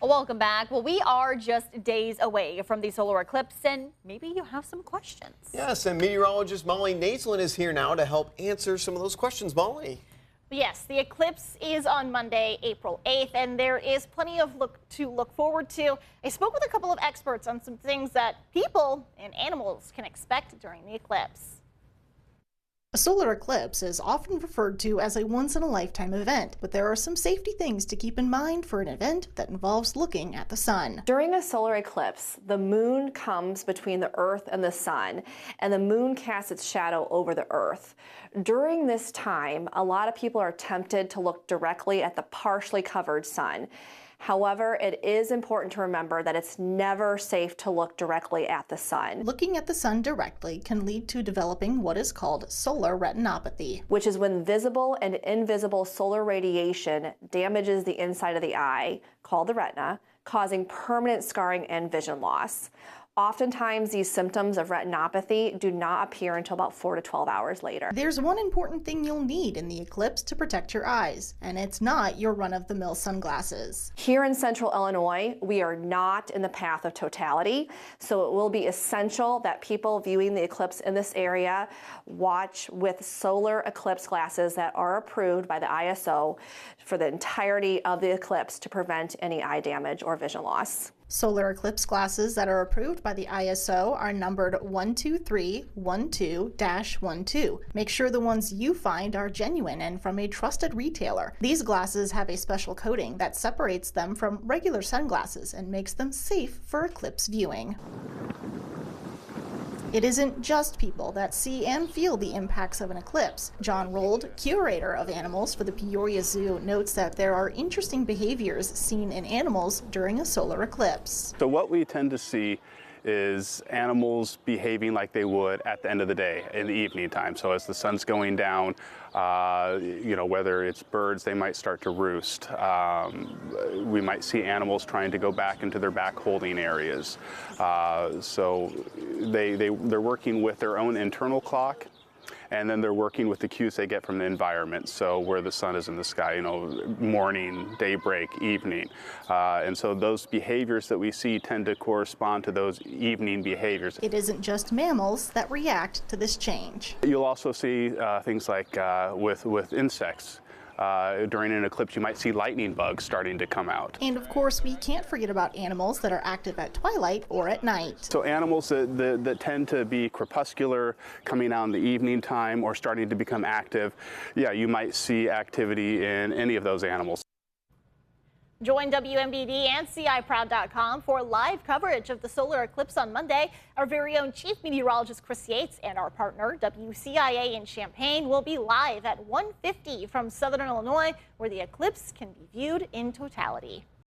Welcome back. Well, we are just days away from the solar eclipse, and maybe you have some questions. Yes, and meteorologist Molly Naslin is here now to help answer some of those questions. Molly. Yes, the eclipse is on Monday, April 8th, and there is plenty of to look forward to. I spoke with a couple of experts on some things that people and animals can expect during the eclipse. A solar eclipse is often referred to as a once-in-a-lifetime event, but there are some safety things to keep in mind for an event that involves looking at the sun. During a solar eclipse, the moon comes between the Earth and the sun, and the moon casts its shadow over the Earth. During this time, a lot of people are tempted to look directly at the partially covered sun. However, it is important to remember that it's never safe to look directly at the sun. Looking at the sun directly can lead to developing what is called solar retinopathy, which is when visible and invisible solar radiation damages the inside of the eye, called the retina, causing permanent scarring and vision loss. Oftentimes, these symptoms of retinopathy do not appear until about 4 to 12 hours later. There's one important thing you'll need in the eclipse to protect your eyes, and it's not your run-of-the-mill sunglasses. Here in central Illinois, we are not in the path of totality, so it will be essential that people viewing the eclipse in this area watch with solar eclipse glasses that are approved by the ISO for the entirety of the eclipse to prevent any eye damage or vision loss. Solar eclipse glasses that are approved by the ISO are numbered 12312-12. Make sure the ones you find are genuine and from a trusted retailer. These glasses have a special coating that separates them from regular sunglasses and makes them safe for eclipse viewing. It isn't just people that see and feel the impacts of an eclipse. John Rold, curator of animals for the Peoria Zoo, notes that there are interesting behaviors seen in animals during a solar eclipse. So what we tend to see is animals behaving like they would at the end of the day in the evening time. So as the sun's going down, whether it's birds, they might start to roost. We might see animals trying to go back into their back holding areas. So they're working with their own internal clock, and then they're working with the cues they get from the environment. So where the sun is in the sky, morning, daybreak, evening. And so those behaviors that we see tend to correspond to those evening behaviors. It isn't just mammals that react to this change. You'll also see things like with insects. During an eclipse, you might see lightning bugs starting to come out. And of course, we can't forget about animals that are active at twilight or at night. So animals that tend to be crepuscular, coming out in the evening time or starting to become active, yeah, you might see activity in any of those animals. Join WMBD and CIProud.com for live coverage of the solar eclipse on Monday. Our very own chief meteorologist Chris Yates and our partner WCIA in Champaign will be live at 1:50 from Southern Illinois, where the eclipse can be viewed in totality.